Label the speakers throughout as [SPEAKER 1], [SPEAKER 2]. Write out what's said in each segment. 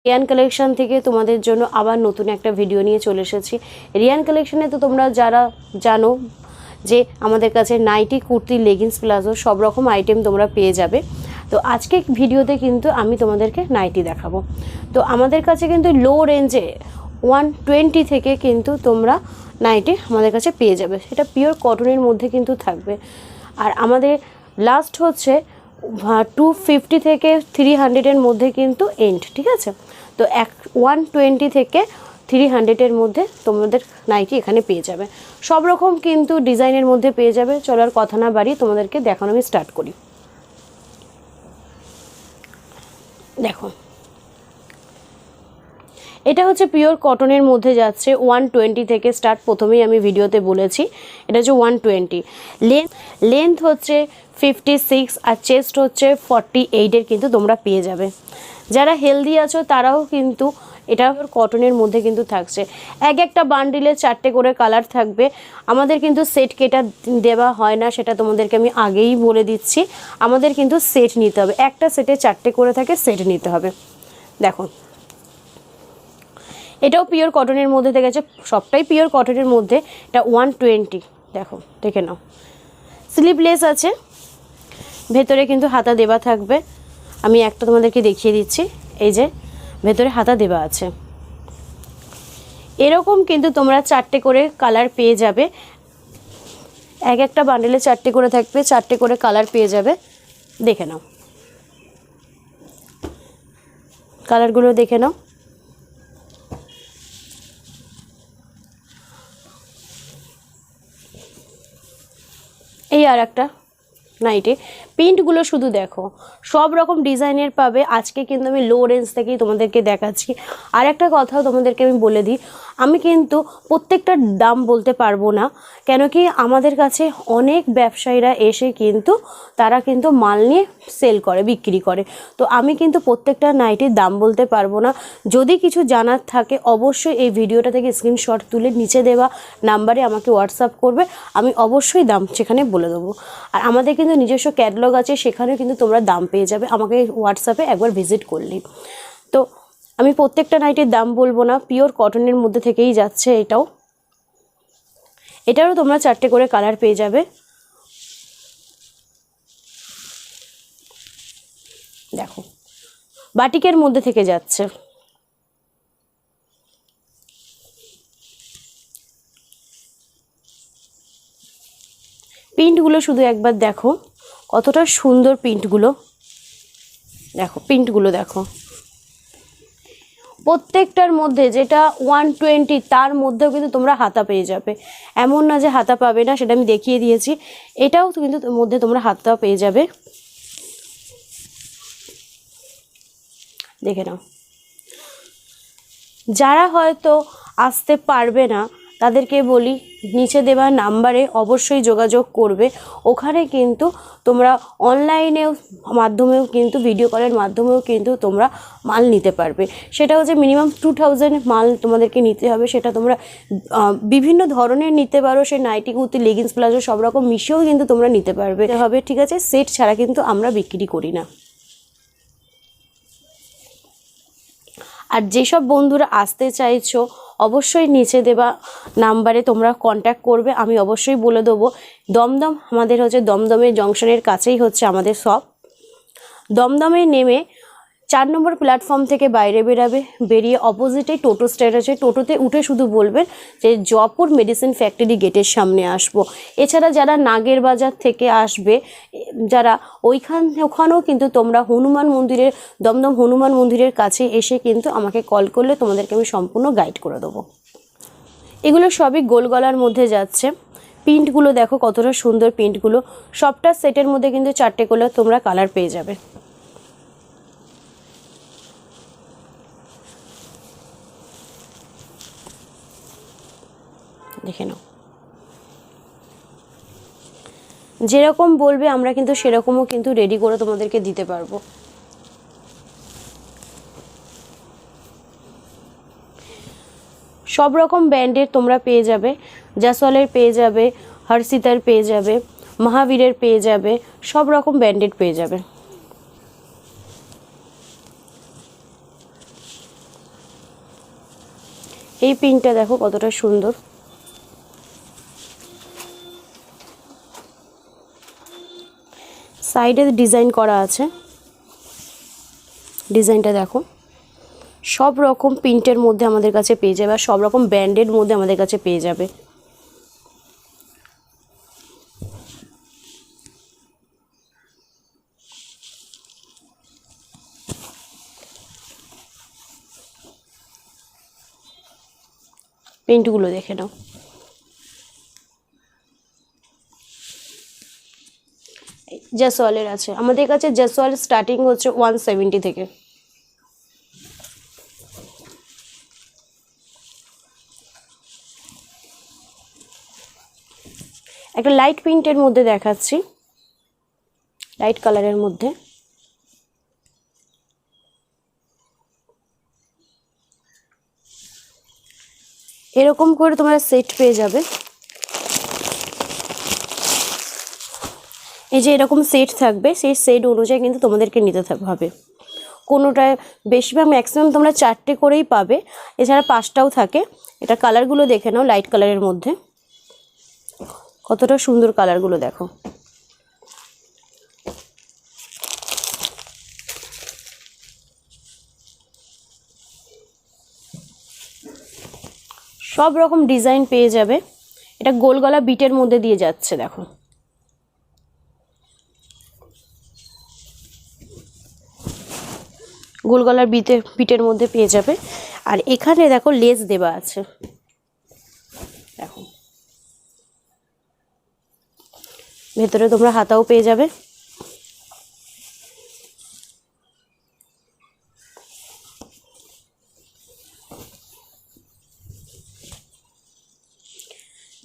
[SPEAKER 1] Riyan collection থেকে তোমাদের জন্য আবার নতুন একটা ভিডিও নিয়ে চলে এসেছি। রিয়ান কালেকশনে তো তোমরা যারা জানো যে আমাদের কাছে নাইটি, কুর্তি, লেগিংস, প্লাজো সব রকম আইটেম তোমরা পেয়ে যাবে। তো আজকে ভিডিওতে কিন্তু আমি তোমাদেরকে নাইটি দেখাবো। তো আমাদের কাছে কিন্তু লো রেঞ্জে 120 থেকে কিন্তু তোমরা নাইটি আমাদের কাছে পেয়ে যাবে। সেটা পিওর কটনের মধ্যে কিন্তু থাকবে। আর আমাদের লাস্ট হচ্ছে 250 থেকে 300-এর মধ্যে কিন্তু এন্ড, ঠিক আছে। তো 120 থেকে 300-এর মধ্যে তোমাদের নাইটি এখানে পেয়ে যাবে। সব রকম কিন্তু ডিজাইনের মধ্যে পেয়ে যাবে। চলো আর কথা না বাড়িয়ে তোমাদেরকে দেখানো আমি স্টার্ট করি। দেখো, এটা হচ্ছে পিওর কটনের মধ্যে যাচ্ছে 120 থেকে স্টার্ট। প্রথমেই আমি ভিডিওতে বলেছি এটা হচ্ছে 120। লেন্থ হচ্ছে 56 আর চেস্ট হচ্ছে 48-এর কিন্তু তোমরা পেয়ে যাবে। যারা হেলদি আছো তারাও কিন্তু এটা কটনের মধ্যে কিন্তু থাকছে। এক একটা বান্ডিলে 4টে করে কালার থাকবে। আমাদের কিন্তু সেট কেটা দেওয়া হয় না, সেটা তোমাদেরকে আমি আগেই বলে দিচ্ছি। আমাদের কিন্তু সেট নিতে হবে, একটা সেটে 4টে করে থাকে, সেট নিতে হবে। দেখো, এটাও পিওর কটনের মধ্যে থেকে আছে, সবটাই পিওর কটনের মধ্যে। এটা 120, দেখো দেখে নাও। স্লিভলেস আছে, ভেতরে কিন্তু হাতা দেওয়া থাকবে। আমি একটা তোমাদেরকে দেখিয়ে দিচ্ছি, এই যে ভেতরে হাতা দেওয়া আছে। এরকম কিন্তু তোমরা 4টে করে কালার পেয়ে যাবে। এক একটা বান্ডেলে 4টে করে থাকবে, 4টে করে কালার পেয়ে যাবে। দেখে নাও, কালারগুলো দেখে নাও। এই আর একটা নাইটি, প্রিন্টগুলো শুধু দেখো, সব রকম ডিজাইনের পাবে। আজকে কিন্তু আমি লো রেঞ্জ থেকেই তোমাদেরকে দেখাচ্ছি। আর একটা কথাও তোমাদেরকে আমি বলে দিই, আমি কিন্তু প্রত্যেকটার দাম বলতে পারবো না, কেন কি আমাদের কাছে অনেক ব্যবসায়ীরা এসে কিন্তু তারা কিন্তু মাল নিয়ে সেল করে, বিক্রি করে। তো আমি কিন্তু প্রত্যেকটা নাইটির দাম বলতে পারবো না। যদি কিছু জানার থাকে অবশ্যই এই ভিডিওটা থেকে স্ক্রিনশট তুলে নিচে দেওয়া নাম্বারে আমাকে হোয়াটসঅ্যাপ করবে, আমি অবশ্যই দাম সেখানে বলে দেবো। আর আমাদের কিন্তু নিজস্ব ক্যাটালগ আছে, সেখানেও কিন্তু তোমরা দাম পেয়ে যাবে আমাকে হোয়াটসঅ্যাপে একবার ভিজিট করলেই। তো আমি প্রত্যেকটা নাইটের দাম বলবো না, পিওর কটনের মধ্যে থেকেই যাচ্ছে। এটারও তোমরা 4টে করে কালার পেয়ে যাবে। দেখো, বাটিকের মধ্যে থেকে যাচ্ছে। প্রিন্টগুলো শুধু একবার দেখো, কতটা সুন্দর প্রিন্টগুলো। দেখো প্রিন্টগুলো দেখো, প্রত্যেকটার মধ্যে যেটা 120 তার মধ্যেও কিন্তু তোমরা হাতা পেয়ে যাবে। এমন না যে হাতা পাবে না, সেটা আমি দেখিয়ে দিয়েছি। এটাও কিন্তু মধ্যে তোমরা হাতা পেয়ে যাবে। দেখে নাও। যারা হয়তো আসতে পারবে না তাদেরকে বলি, নিচে দেওয়া নাম্বারে অবশ্যই যোগাযোগ করবে। ওখানে কিন্তু তোমরা অনলাইনেও মাধ্যমেও কিন্তু ভিডিও কলের মাধ্যমেও কিন্তু তোমরা মাল নিতে পারবে। সেটা হচ্ছে মিনিমাম 2000 মাল তোমাদেরকে নিতে হবে। সেটা তোমরা বিভিন্ন ধরনের নিতে পারো, সে নাইটি, কুর্তি, লেগিংস, প্লাজো সব রকম মিশিয়েও কিন্তু তোমরা নিতে পারবে হবে, ঠিক আছে। সেট ছাড়া কিন্তু আমরা বিক্রি করি না। আর যেসব বন্ধুরা আসতে চাইছো অবশ্যই নিচে দেওয়া নাম্বারে তোমরা কন্ট্যাক্ট করবে, আমি অবশ্যই বলে দেবো। দমদম, আমাদের হচ্ছে দমদমের জংশনের কাছেই হচ্ছে আমাদের শপ। দমদমে নেমে 4 নম্বর প্ল্যাটফর্ম থেকে বাইরে বেরিয়ে অপোজিটে টোটো স্ট্যান্ড আছে। টোটোতে উঠে শুধু বলবেন যে জয়পুর মেডিসিন ফ্যাক্টরি গেটের সামনে আসবো। এছাড়া যারা নাগের বাজার থেকে আসবে, যারা ওখানেও কিন্তু তোমরা হনুমান মন্দিরের, দমদম হনুমান মন্দিরের কাছে এসে কিন্তু আমাকে কল করলে তোমাদেরকে আমি সম্পূর্ণ গাইড করে দেবো। এগুলো সবই গোল গলার মধ্যে যাচ্ছে। প্রিন্টগুলো দেখো কতটা সুন্দর প্রিন্টগুলো। সবটা সেটের মধ্যে কিন্তু 4টে করে তোমরা কালার পেয়ে যাবে। দেখে নাও, যেরকম বলবে আমরা কিন্তু সেরকমও কিন্তু রেডি করে তোমাদেরকে দিতে পারবো। সব রকম ব্র্যান্ডের তোমরা পেয়ে যাবে, জাসওয়ালের পেয়ে যাবে, হর্ষিতার পেয়ে যাবে, মহাবীরের পেয়ে যাবে, সব রকম ব্র্যান্ডেড পেয়ে যাবে। এই পিনটা দেখো কতটা সুন্দর। সাইডে ডিজাইন করা আছে, ডিজাইনটা দেখো। সব রকম প্রিন্টের মধ্যে আমাদের কাছে পেয়ে যাবে, আর সব রকম ব্র্যান্ডের মধ্যে আমাদের কাছে পেয়ে যাবে। প্রিন্টগুলো দেখে নাও। জেসওয়ালের আছে আমাদের কাছে, জেসওয়াল স্টার্টিং হচ্ছে 170 থেকে। একটা লাইট প্রিন্টের মধ্যে দেখাচ্ছি, লাইট কালারের মধ্যে। এরকম করে তোমরা সেট পেয়ে যাবে। এই যে এরকম সেট থাকবে, সেই সেট অনুযায়ী কিন্তু তোমাদেরকে নিতে হবে। কোনোটায় বেশিরভাগ ম্যাক্সিমাম তোমরা 4টে করেই পাবে, এছাড়া 5টাও থাকে। এটা কালারগুলো দেখে নাও, লাইট কালারের মধ্যে কতটা সুন্দর কালারগুলো দেখো। সব রকম ডিজাইন পেয়ে যাবে। এটা গোল গলা বিটের মধ্যে দিয়ে যাচ্ছে দেখো। গোল গলার বিটের মধ্যে পেয়ে যাবে। আর এখানে দেখো লেস দেওয়া আছে, দেখো ভেতরে তোমরা হাতাও পেয়ে যাবে।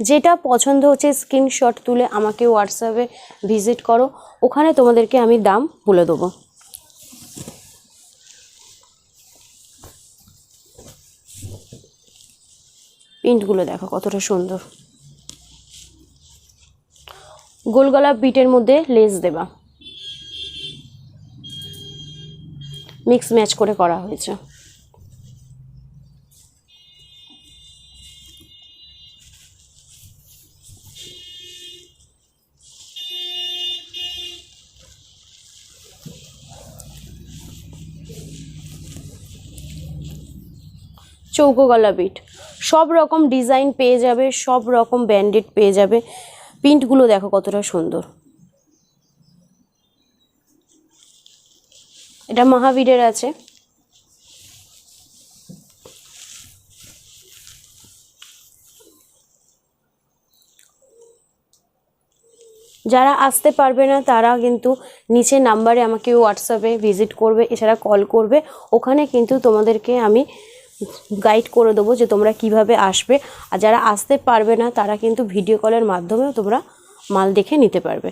[SPEAKER 1] যেটা পছন্দ হচ্ছে স্ক্রিনশট তুলে আমাকে হোয়াটসঅ্যাপে ভিজিট করো, ওখানে তোমাদেরকে আমি দাম বলে দেবো। প্রিন্টগুলো দেখো কতটা সুন্দর। গোল গলা বিটের মধ্যে লেস দেবা, মিক্স ম্যাচ করে করা হয়েছে। চৌকো গলা বিট, সব রকম ডিজাইন পেয়ে যাবে, সব রকম ব্র্যান্ডেড পেয়ে যাবে। প্রিন্টগুলো দেখো কতটা সুন্দর। এটা মহাবীরের আছে। যারা আসতে পারবে না তারা কিন্তু নিচে নাম্বারে আমাকে হোয়াটসঅ্যাপে ভিজিট করবে, এছাড়া কল করবে। ওখানে কিন্তু তোমাদেরকে আমি গাইড করে দেবো যে তোমরা কিভাবে আসবে। আর যারা আসতে পারবে না তারা কিন্তু ভিডিও কলের মাধ্যমেও তোমরা মাল দেখে নিতে পারবে।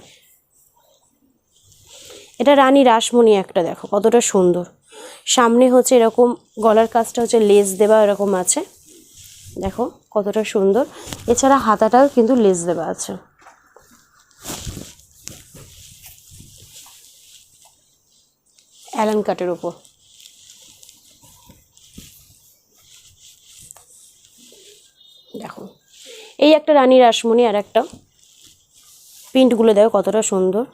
[SPEAKER 1] এটা রানী রাসমণি একটা, দেখো কতটা সুন্দর। সামনে হচ্ছে এরকম গলার কাজটা হচ্ছে লেস দেওয়া এরকম আছে, দেখো কতটা সুন্দর। এছাড়া হাতাটাও কিন্তু লেস দেওয়া আছে। অ্যালান কাটের উপর দেখো, এই একটা রানী রাসমণি, আর একটা প্রিন্টগুলো দেখো কতটা সুন্দর।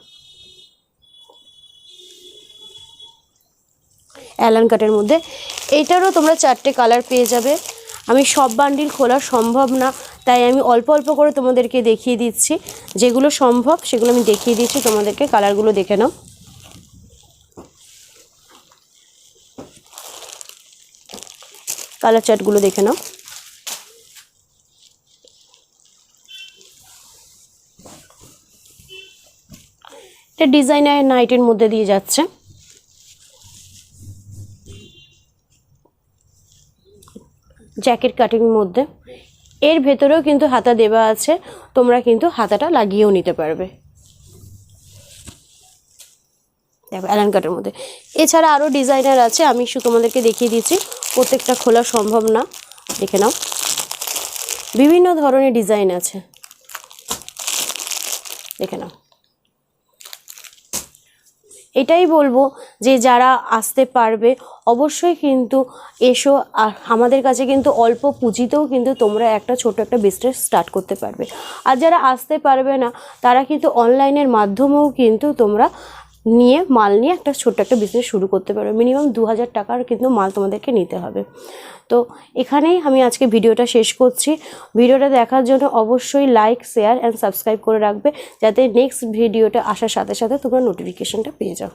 [SPEAKER 1] অ্যালান কাটের মধ্যে এইটারও তোমরা 4টে কালার পেয়ে যাবে। আমি সব বান্ডিল খোলা সম্ভব না, তাই আমি অল্প অল্প করে তোমাদেরকে দেখিয়ে দিচ্ছি। যেগুলো সম্ভব সেগুলো আমি দেখিয়ে দিচ্ছি তোমাদেরকে। কালারগুলো দেখে নাও। কালার চার্টগুলো দেখে নাও। এটা ডিজাইনার নাইটের মধ্যে দিয়ে যাচ্ছে। জ্যাকেট কাটিং মধ্যে, এর ভেতরেও কিন্তু হাতা দেওয়া আছে, তোমরা কিন্তু হাতাটা লাগিয়েও নিতে পারবে। দেখো অ্যালান কাটের মধ্যে। এছাড়া আরও ডিজাইনার আছে, আমি শুধু তোমাদেরকে দেখিয়ে দিচ্ছি, প্রত্যেকটা খোলা সম্ভব না। দেখে নাও, বিভিন্ন ধরনের ডিজাইন আছে, দেখে নাও। এটাই বলবো যে যারা আসতে পারবে অবশ্যই কিন্তু এসো। আর আমাদের কাছে কিন্তু অল্প পুঁজিতেও কিন্তু তোমরা একটা ছোট একটা বিজনেস স্টার্ট করতে পারবে। আর যারা আসতে পারবে না তারা কিন্তু অনলাইনের মাধ্যমেও কিন্তু তোমরা মাল নিয়ে একটা ছোট্ট একটা বিজনেস শুরু করতে পারবে। মিনিমাম 2000 টাকার কিন্তু মাল তোমাদেরকে নিতে হবে। তো এখানেই আমি আজকে ভিডিওটা শেষ করছি। ভিডিওটা দেখার জন্য অবশ্যই লাইক, শেয়ার অ্যান্ড সাবস্ক্রাইব করে রাখবে, যাতে নেক্সট ভিডিওটা আসার সাথে সাথে তোমরা নোটিফিকেশনটা পেয়ে যাও।